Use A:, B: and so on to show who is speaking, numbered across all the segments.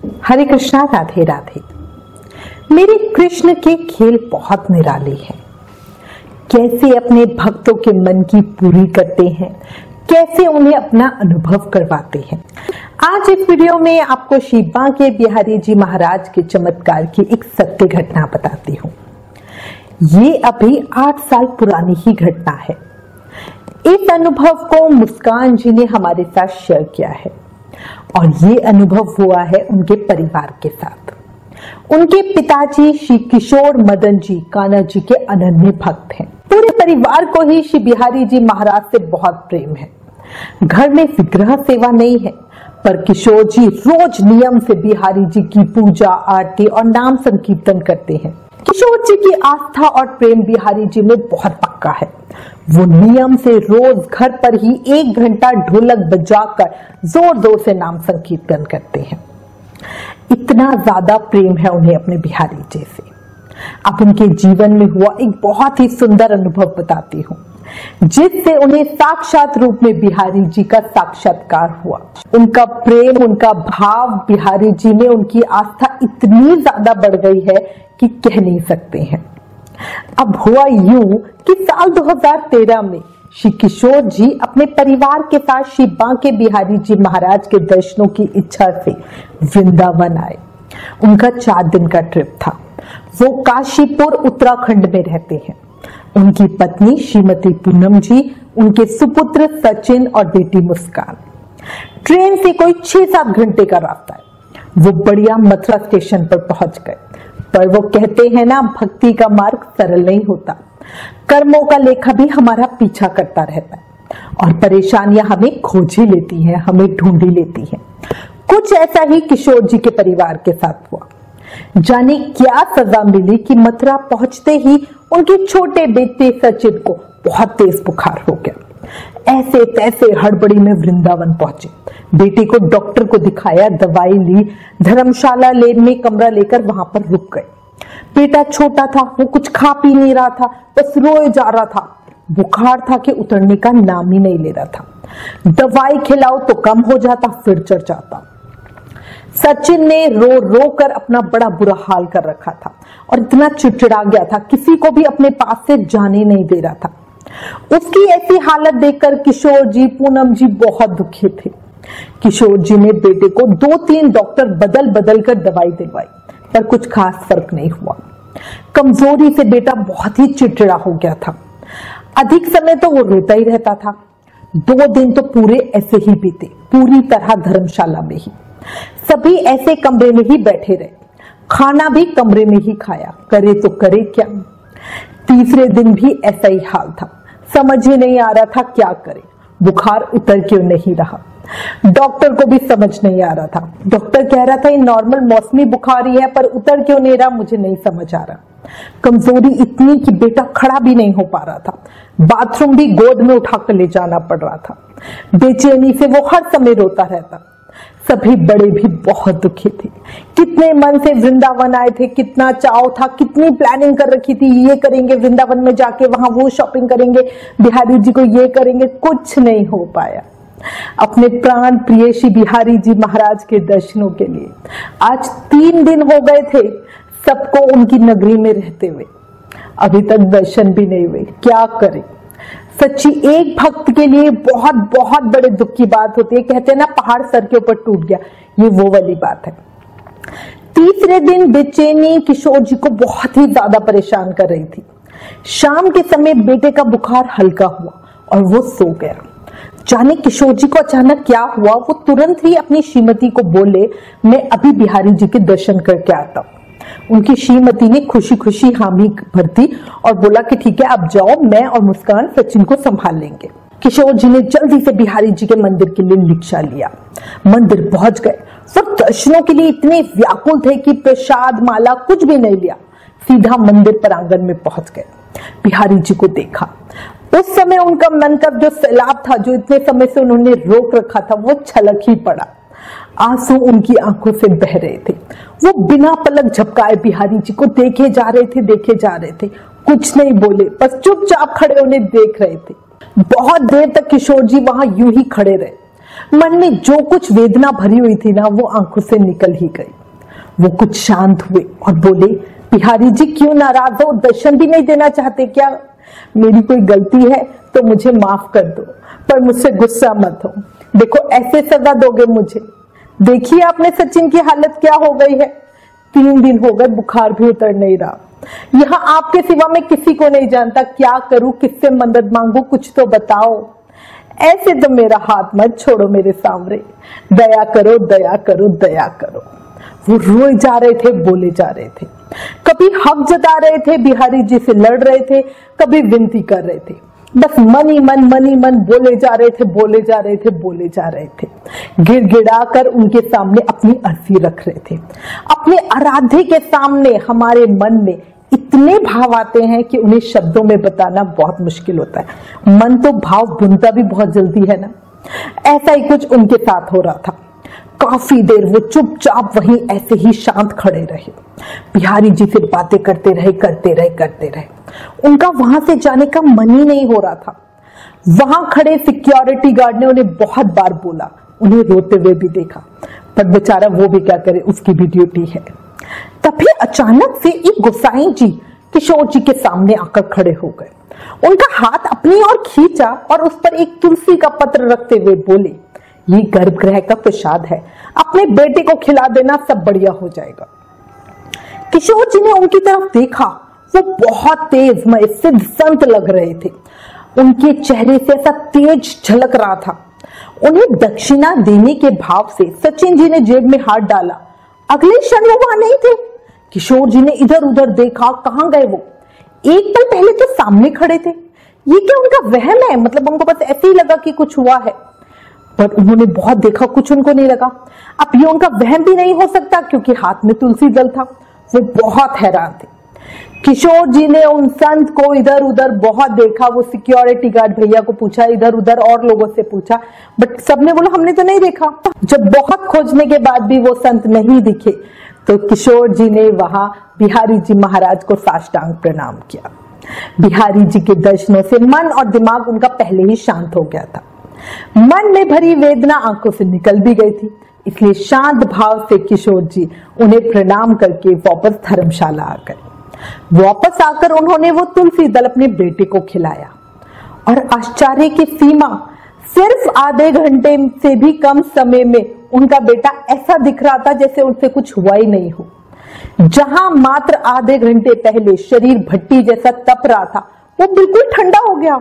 A: हरे कृष्णा, राधे राधे। मेरे कृष्ण के खेल बहुत निराले हैं। कैसे अपने भक्तों के मन की पूरी करते हैं, कैसे उन्हें अपना अनुभव करवाते हैं। आज इस वीडियो में आपको श्री बांके बिहारी जी महाराज के चमत्कार की एक सत्य घटना बताती हूँ। ये अभी 8 साल पुरानी ही घटना है। इस अनुभव को मुस्कान जी ने हमारे साथ शेयर किया है और ये अनुभव हुआ है उनके परिवार के साथ। उनके पिताजी श्री किशोर मदन जी कान्हा जी के अनन्य भक्त हैं। पूरे परिवार को ही श्री बिहारी जी महाराज से बहुत प्रेम है। घर में विग्रह सेवा नहीं है, पर किशोर जी रोज नियम से बिहारी जी की पूजा आरती और नाम संकीर्तन करते हैं। किशोर जी की आस्था और प्रेम बिहारी जी में बहुत पक्का है। वो नियम से रोज घर पर ही 1 घंटा ढोलक बजाकर जोर जोर से नाम संकीर्तन करते हैं। इतना ज्यादा प्रेम है उन्हें अपने बिहारी जी से। अब उनके जीवन में हुआ एक बहुत ही सुंदर अनुभव बताती हूँ, जिससे उन्हें साक्षात रूप में बिहारी जी का साक्षात्कार हुआ। उनका प्रेम, उनका भाव बिहारी जी में, उनकी आस्था इतनी ज्यादा बढ़ गई है कि कह नहीं सकते हैं। अब हुआ यूं कि साल 2013 में श्री किशोर जी अपने परिवार के साथ श्री बांके बिहारी जी महाराज के दर्शनों की इच्छा से वृंदावन आए। उनका 4 दिन का ट्रिप था। वो काशीपुर उत्तराखंड में रहते हैं। उनकी पत्नी श्रीमती पूनम जी, उनके सुपुत्र सचिन और बेटी मुस्कान। ट्रेन से कोई 6-7 घंटे का रास्ता है। वो बढ़िया मथुरा स्टेशन पर पहुंच गए, पर वो कहते हैं ना, भक्ति का मार्ग सरल नहीं होता। कर्मों का लेखा भी हमारा पीछा करता रहता है और परेशानियां हमें खोज ही लेती हैं, हमें ढूंढ ही लेती हैं। कुछ ऐसा ही किशोर जी के परिवार के साथ हुआ। जाने क्या सजा मिली कि मथुरा पहुंचते ही उनके छोटे बेटे सचिन को बहुत तेज बुखार हो गया। ऐसे तैसे हड़बड़ी में वृंदावन पहुंचे। बेटे को डॉक्टर को दिखाया, दवाई ली, धर्मशाला लेन में कमरा लेकर वहां पर रुक गए। बेटा छोटा था, वो कुछ खा पी नहीं रहा था, बस रोए जा रहा था। बुखार था कि उतरने का नाम ही नहीं ले रहा था। दवाई खिलाओ तो कम हो जाता, फिर चढ़ जाता। सचिन ने रो रो कर अपना बड़ा बुरा हाल कर रखा था और इतना चिड़चिड़ा गया था, किसी को भी अपने पास से जाने नहीं दे रहा था। उसकी ऐसी हालत देखकर किशोर जी, पूनम जी बहुत दुखी थे। किशोर जी ने बेटे को 2-3 डॉक्टर बदल बदल कर दवाई दिलवाई, पर कुछ खास फर्क नहीं हुआ। कमजोरी से बेटा बहुत ही चिड़चिड़ा हो गया था। अधिक समय तो वो रोता ही रहता था। 2 दिन तो पूरे ऐसे ही बीते, पूरी तरह धर्मशाला में ही। सभी ऐसे कमरे में ही बैठे रहे, खाना भी कमरे में ही खाया। करे तो करे क्या। तीसरे दिन भी ऐसा ही हाल था। समझ ही नहीं आ रहा था क्या करे। बुखार उतर क्यों नहीं रहा। डॉक्टर को भी समझ नहीं आ रहा था। डॉक्टर कह रहा था ये नॉर्मल मौसमी बुखार ही है, पर उतर क्यों नहीं रहा मुझे नहीं समझ आ रहा। कमजोरी इतनी कि बेटा खड़ा भी नहीं हो पा रहा था। बाथरूम भी गोद में उठाकर ले जाना पड़ रहा था। बेचैनी से वो हर समय रोता रहता। सभी बड़े भी बहुत दुखी थे। कितने मन से वृंदावन आए थे, कितना चाव था, कितनी प्लानिंग कर रखी थी, ये करेंगे वृंदावन में जाके, वहां वो शॉपिंग करेंगे, बिहारी जी को ये करेंगे। कुछ नहीं हो पाया। अपने प्राण प्रिय श्री बिहारी जी महाराज के दर्शनों के लिए आज 3 दिन हो गए थे सबको उनकी नगरी में रहते हुए। अभी तक दर्शन भी नहीं हुए। क्या करें। सच्ची एक भक्त के लिए बहुत बहुत बड़े दुख की बात होती है। कहते हैं ना, पहाड़ सर के ऊपर टूट गया, ये वो वाली बात है। तीसरे दिन बेचैनी किशोर जी को बहुत ही ज्यादा परेशान कर रही थी। शाम के समय बेटे का बुखार हल्का हुआ और वो सो गया। जाने किशोर जी को अचानक क्या हुआ, वो तुरंत ही अपनी श्रीमती को बोले, मैं अभी बिहारी जी के दर्शन करके आता हूँ। उनकी श्रीमती ने खुशी खुशी हामी भर दी और बोला कि ठीक है, अब जाओ, मैं और मुस्कान सचिन को संभाल लेंगे। किशोर जी ने जल्दी से बिहारी जी के मंदिर के लिए रिक्शा लिया। मंदिर पहुंच गए। सब दर्शनों के लिए इतने व्याकुल थे कि प्रसाद माला कुछ भी नहीं लिया, सीधा मंदिर प्रांगण में पहुंच गए। बिहारी जी को देखा। उस समय उनका मन का जो सैलाब था, जो इतने समय से उन्होंने रोक रखा था, वो छलक ही पड़ा। आंसू उनकी आंखों से बह रहे थे। वो बिना पलक झपकाए बिहारी जी को देखे जा रहे थे। कुछ नहीं बोले, बस चुपचाप खड़े उन्हें देख रहे थे। बहुत देर तक किशोर जी वहां यूं ही खड़े रहे। मन में जो कुछ वेदना भरी हुई थी ना, वो आंखों से निकल ही गई। वो कुछ शांत हुए और बोले, बिहारी जी क्यों नाराज हो, दर्शन भी नहीं देना चाहते क्या? मेरी कोई गलती है तो मुझे माफ कर दो, पर मुझसे गुस्सा मत हो। देखो ऐसे सजा दोगे मुझे? देखिए आपने सचिन की हालत क्या हो गई है। 3 दिन हो गए, बुखार भी उतर नहीं रहा। यहाँ आपके सिवा मैं किसी को नहीं जानता। क्या करूं, किससे मदद मांगू, कुछ तो बताओ। ऐसे तो मेरा हाथ मत छोड़ो मेरे सामने, दया करो दया करो दया करो। वो रोए जा रहे थे, बोले जा रहे थे, कभी हक जता रहे थे, बिहारी जी से लड़ रहे थे, कभी विनती कर रहे थे। बस मन ही मन बोले जा रहे थे, बोले जा रहे थे, बोले जा रहे थे। गिड़गिड़ा कर उनके सामने अपनी अर्जी रख रहे थे। अपने आराध्य के सामने हमारे मन में इतने भाव आते हैं कि उन्हें शब्दों में बताना बहुत मुश्किल होता है। मन तो भाव बुनता भी बहुत जल्दी है ना। ऐसा ही कुछ उनके साथ हो रहा था। काफी देर वो चुपचाप वहीं ऐसे ही शांत खड़े रहे। बिहारी जी से बातें करते रहे। उनका वहां से जाने का मन ही नहीं हो रहा था। वहां खड़े सिक्योरिटी गार्ड ने उन्हें बहुत बार बोला, उन्हें रोते हुए भी देखा, पर बेचारा वो भी क्या करे, उसकी भी ड्यूटी है। तभी अचानक से एक गोसाई जी किशोर जी के सामने आकर खड़े हो गए। उनका हाथ अपनी ओर खींचा और उस पर एक तुलसी का पत्र रखते हुए बोले, ये गर्भगृह का प्रसाद है, अपने बेटे को खिला देना, सब बढ़िया हो जाएगा। किशोर जी ने उनकी तरफ देखा। वो बहुत तेज मय सिद्ध संत लग रहे थे। उनके चेहरे से ऐसा तेज झलक रहा था। उन्हें दक्षिणा देने के भाव से सचिन जी ने जेब में हाथ डाला। अगले क्षण वो वहां नहीं थे। किशोर जी ने इधर उधर देखा, कहां गए वो? एक पल पहले तो सामने खड़े थे। ये क्या उनका वहम है? मतलब उनको बस ऐसे ही लगा कि कुछ हुआ है, पर उन्होंने बहुत देखा, कुछ उनको नहीं लगा। अब ये उनका वहम भी नहीं हो सकता क्योंकि हाथ में तुलसी दल था। वो बहुत हैरान थे। किशोर जी ने उन संत को इधर उधर बहुत देखा। वो सिक्योरिटी गार्ड भैया को पूछा, इधर उधर और लोगों से पूछा, बट सबने बोला हमने तो नहीं देखा। जब बहुत खोजने के बाद भी वो संत नहीं दिखे तो किशोर जी ने वहां बिहारी जी महाराज को साष्टांग प्रणाम किया। बिहारी जी के दर्शनों से मन और दिमाग उनका पहले ही शांत हो गया था। मन में भरी वेदना आंखों से निकल भी गई थी, इसलिए शांत भाव से किशोर जी उन्हें प्रणाम करके वापस धर्मशाला आ गए। वापस आकर उन्होंने वो तुलसी दल अपने बेटे को खिलाया और आश्चर्य की सीमा, सिर्फ आधे घंटे से भी कम समय में उनका बेटा ऐसा दिख रहा था जैसे उनसे कुछ हुआ ही नहीं हो। जहां मात्र आधे घंटे पहले शरीर भट्टी जैसा तप रहा था, वो बिल्कुल ठंडा हो गया।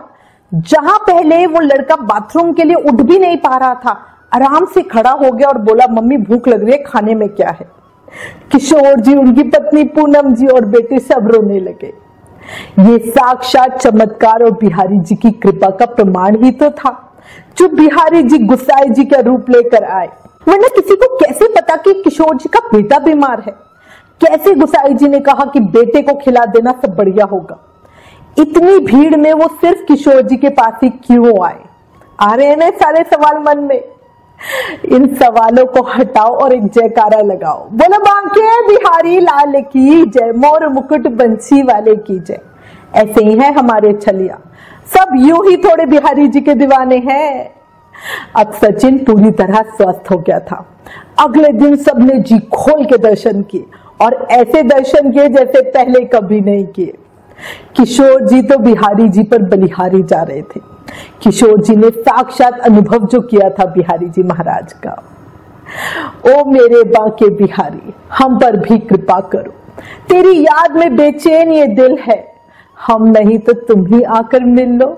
A: जहां पहले वो लड़का बाथरूम के लिए उठ भी नहीं पा रहा था, आराम से खड़ा हो गया और बोला, मम्मी भूख लग रही है, खाने में क्या है? किशोर जी, उनकी पत्नी पूनम जी और बेटे सब रोने लगे। ये साक्षात चमत्कार और बिहारी जी की कृपा का प्रमाण ही तो था, जो बिहारी जी गुसाई जी का रूप लेकर आए। वरना किसी को कैसे पता कि किशोर जी का बेटा बीमार है? कैसे गुसाई जी ने कहा कि बेटे को खिला देना, सब बढ़िया होगा? इतनी भीड़ में वो सिर्फ किशोर जी के पास ही क्यों आए? आ रहे हैं ना सारे सवाल मन में। इन सवालों को हटाओ और एक जयकारा लगाओ, बोलो बांके बिहारी लाल की जय, मोर मुकुट बंसी वाले की जय। ऐसे ही है हमारे छलिया, सब यूं ही थोड़े बिहारी जी के दीवाने हैं। अब सचिन पूरी तरह स्वस्थ हो गया था। अगले दिन सबने जी खोल के दर्शन किए और ऐसे दर्शन किए जैसे पहले कभी नहीं किए। किशोर जी तो बिहारी जी पर बलिहारी जा रहे थे। किशोर जी ने साक्षात अनुभव जो किया था बिहारी जी महाराज का। ओ मेरे बांके बिहारी, हम पर भी कृपा करो, तेरी याद में बेचैन ये दिल है, हम नहीं तो तुम ही आकर मिल लो।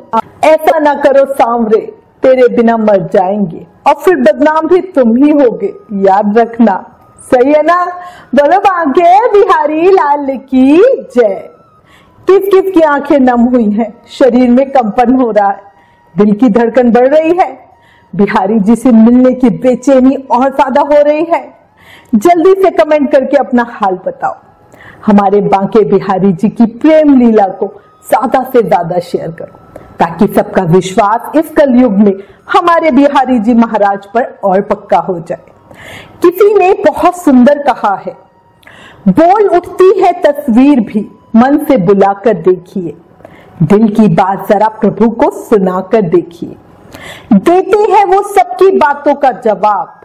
A: ऐसा ना करो सांवरे, तेरे बिना मर जाएंगे और फिर बदनाम भी तुम ही होगे, याद रखना। सही है ना? बोलो बांके बिहारी लाल की जय। किस किस की आंखें नम हुई हैं, शरीर में कंपन हो रहा है, दिल की धड़कन बढ़ रही है, बिहारी जी से मिलने की बेचैनी और ज्यादा हो रही है? जल्दी से कमेंट करके अपना हाल बताओ। हमारे बांके बिहारी जी की प्रेम लीला को ज्यादा से ज्यादा शेयर करो, ताकि सबका विश्वास इस कलयुग में हमारे बिहारी जी महाराज पर और पक्का हो जाए। किसी ने बहुत सुंदर कहा है, बोल उठती है तस्वीर भी, मन से बुलाकर देखिए, दिल की बात जरा प्रभु को सुनाकर देखिए। देते हैं वो सबकी बातों का जवाब,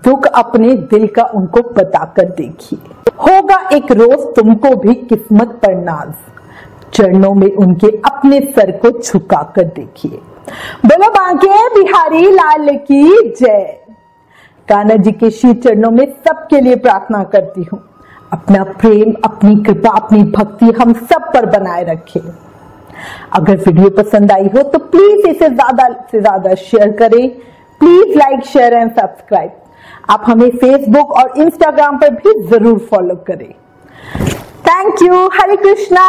A: दुख अपने दिल का उनको बताकर देखिए। होगा एक रोज तुमको भी किस्मत पर नाज, चरणों में उनके अपने सर को झुकाकर देखिए। बोलो बांके बिहारी लाल की जय। कान्हा जी के श्री चरणों में सबके लिए प्रार्थना करती हूँ, अपना प्रेम, अपनी कृपा, अपनी भक्ति हम सब पर बनाए रखें। अगर वीडियो पसंद आई हो तो प्लीज इसे ज्यादा से ज्यादा शेयर करें। Please like, share and subscribe. आप हमें फेसबुक और इंस्टाग्राम पर भी जरूर फॉलो करें। Thank you. हरे कृष्णा।